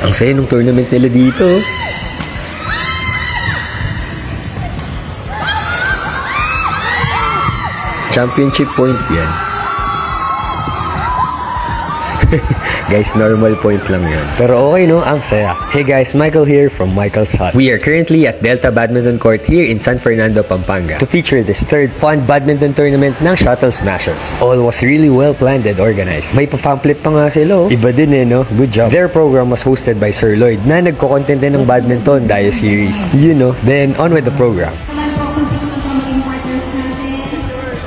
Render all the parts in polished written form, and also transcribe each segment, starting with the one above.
Ang saya ng tournament nila dito. Championship point yan. Guys, normal point lang yan. Pero okay no, ang saya. Hey guys, Michael here from Michael's Hut. We are currently at Delta Badminton Court here in San Fernando, Pampanga to feature this third fun badminton tournament ng Shuttle Smashers. All was really well planned and organized. May pa-pamphlet pa nga sila. Iba din eh no? Good job. Their program was hosted by Sir Lloyd na nagko-content din ng badminton Dio series. You know, then on with the program.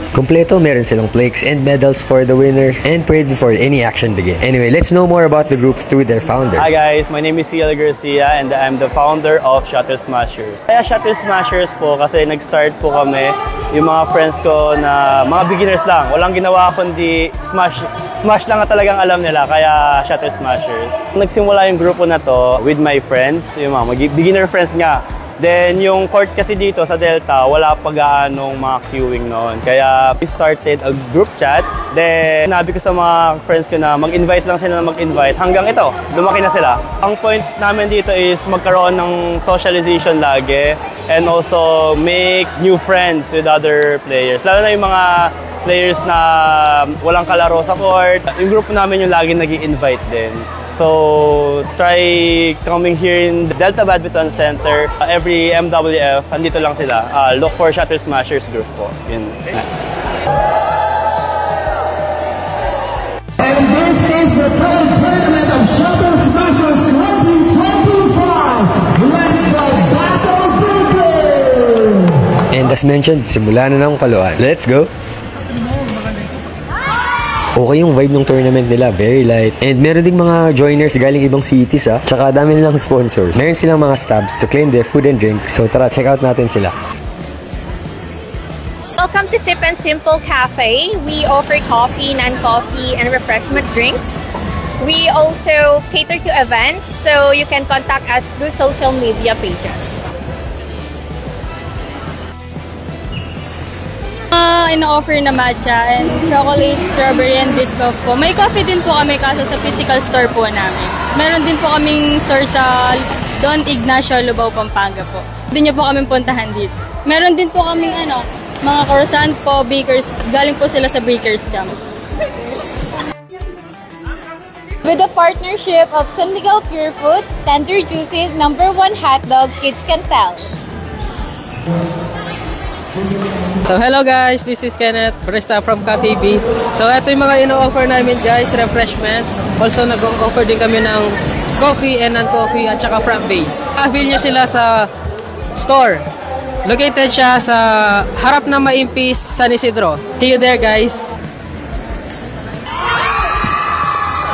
Kompleto, meron silang plaques and medals for the winners and parade before any action begins. Anyway, let's know more about the group through their founder. Hi guys, my name is Ciel Garcia and I'm the founder of Shuttle Smashers. Kaya Shuttle Smashers po kasi nag-start po kami, yung mga friends ko na mga beginners lang. Walang ginawa kundi smash lang na talagang alam nila, kaya Shuttle Smashers. Nagsimula yung grupo na to with my friends, yung mga beginner friends nga. Then, yung court kasi dito sa Delta, wala pa gaanong mga queuing noon. Kaya, we started a group chat. Then, sinabi ko sa mga friends ko na mag-invite lang sila na mag-invite. Hanggang ito, lumaki na sila. Ang point namin dito is magkaroon ng socialization lagi. And also, make new friends with other players. Lalo na yung mga players na walang kalaro sa court. Yung group namin yung lagi nag-i-invite din. So, try coming here in the Delta Badminton Center. Every MWF, andito lang sila. Look for Shuttle Smashers group po. Yun. And this is the third tournament of Shuttle Smashers 2025, led by Battle Breaker. And as mentioned, simula na ng paluan. Let's go! Okay yung vibe ng tournament nila, very light. And meron ding mga joiners galing ibang cities ha. Tsaka dami nilang sponsors. Meron silang mga stabs to claim their food and drink. So tara, check out natin sila. Welcome to Sip and Simple Cafe. We offer coffee, non-coffee, and refreshment drinks. We also cater to events, so you can contact us through social media pages. Ino-offer na matcha and chocolate, strawberry, and biscoff po. May coffee din po kami kaso sa physical store po namin. Meron din po kaming store sa Don Ignacio, Lubao, Pampanga po. Hindi niyo po kami puntahan dito. Meron din po kaming mga croissant po, bakers. Galing po sila sa Baker's Jam. With the partnership of San Miguel Pure Foods, Tender Juices, #1 hotdog, kids can tell. So hello guys, this is Kenneth, barista from Cafe B. So ito yung mga ino-offer namin guys, refreshments. Also nag-offer din kami ng coffee and non-coffee at saka frap base. Avail nyo sila sa store. Located siya sa harap ng Maimpis, San Isidro. See you there guys.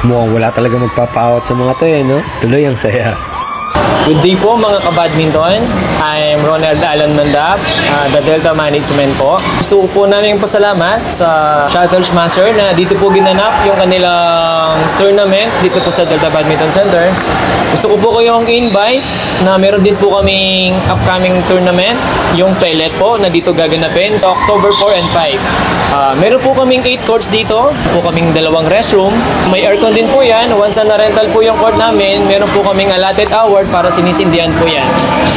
Mukhang wala talaga magpapaawat sa mga to no? Tuloy ang saya. Good day po mga ka-badminton. I'm Ronald Alan Mandap, the Delta Management po. Gusto ko po namin pasalamat sa Shuttle Smasher na dito po ginanap yung kanilang tournament dito po sa Delta Badminton Center. Gusto ko po kayong invite na meron din po kaming upcoming tournament, yung pellet po na dito gaganapin sa October 4 and 5. Meron po kaming 8 courts dito, po kaming 2 restroom. May aircon din po yan. Once na na-rental po yung court namin, meron po kaming allotted hour para sinisindihan po yan.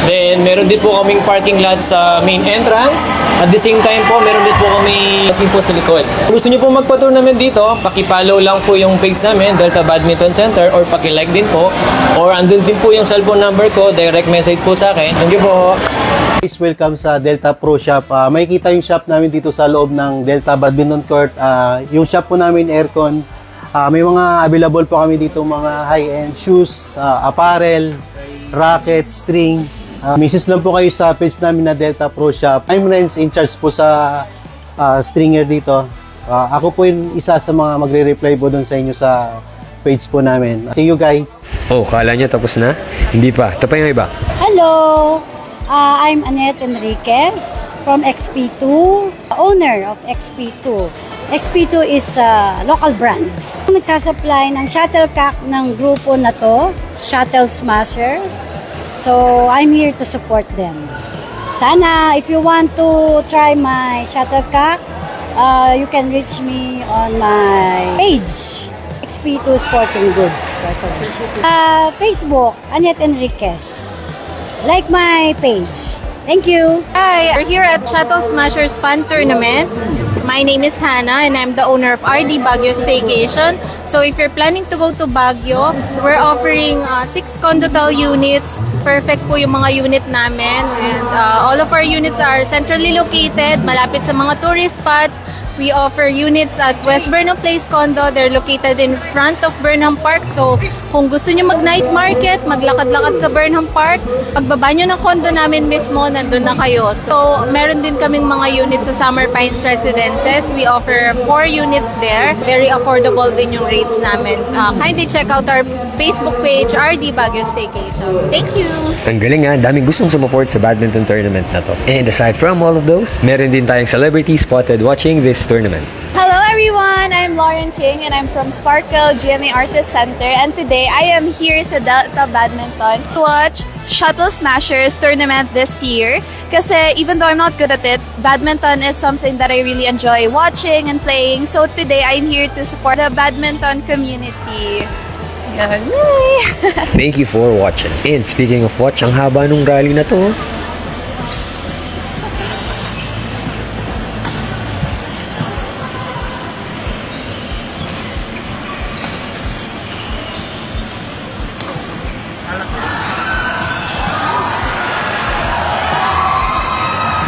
Then, meron din po kaming parking lot sa main entrance. At the same time po, meron din po kami parking po sa likod. Kung gusto nyo po magpa-tournament dito, pakipollow lang po yung page namin, Delta Badminton Center, or pakilike din po. Or andun din po yung cellphone number ko, direct message po sa akin. Thank you po. Guys, welcome sa Delta Pro Shop. Makikita yung shop namin dito sa loob ng Delta Badminton Court. Yung shop po namin, aircon. May mga available po kami dito, mga high-end shoes, apparel, racket, string. Message lang po kayo sa page namin na Delta Pro Shop. I'm Renz, in charge po sa stringer dito. Ako po yung isa sa mga magre-reply po doon sa inyo sa page po namin. See you guys! Oh, kala nyo tapos na? Hindi pa. Ito pa yung iba. Hello! I'm Annette Enriquez from XP2, owner of XP2. XP2 is a local brand. Nagsasupply ng shuttlecock ng grupo na to, Shuttle Smasher. So, I'm here to support them. Sana, if you want to try my shuttlecock, you can reach me on my page, XP2 Sporting Goods. Facebook, Annette Enriquez. Like my page. Thank you. Hi, we're here at Shuttle Smashers Fun Tournament. My name is Hannah and I'm the owner of RD Baguio Staycation. So if you're planning to go to Baguio, we're offering 6 condotel units. Perfect po yung mga unit namin. And all of our units are centrally located, malapit sa mga tourist spots. We offer units at West Burnham Place Condo. They're located in front of Burnham Park. So, kung gusto nyo mag-night market, maglakad-lakad sa Burnham Park, pagbaba nyo ng condo namin mismo, nandun na kayo. So, meron din kaming mga units sa Summer Pines Residences. We offer 4 units there. Very affordable din yung rates namin. Kindly check out our Facebook page, RD Baguio Staycation. Thank you! Ang galing nga, daming gustong sumuport sa badminton tournament na to. And aside from all of those, meron din tayong celebrity spotted watching this tournament. Hello everyone! I'm Lauren King and I'm from Sparkle GMA Artist Center, and today I am here sa Delta Badminton to watch Shuttle Smashers tournament this year. Kasi even though I'm not good at it, badminton is something that I really enjoy watching and playing. So today I'm here to support the badminton community. Yay! Thank you for watching. And speaking of watch, ang haba nung rally na to.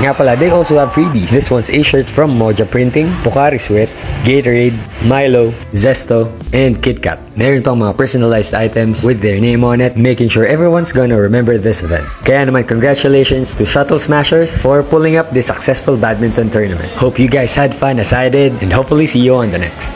Nga pala, they also have freebies. This one's a-shirt from Moja Printing, Pocari Sweat, Gatorade, Milo, Zesto, and KitKat. Meron tong mga personalized items with their name on it, making sure everyone's gonna remember this event. Kaya naman, congratulations to Shuttle Smashers for pulling up this successful badminton tournament. Hope you guys had fun as I did, and hopefully see you on the next.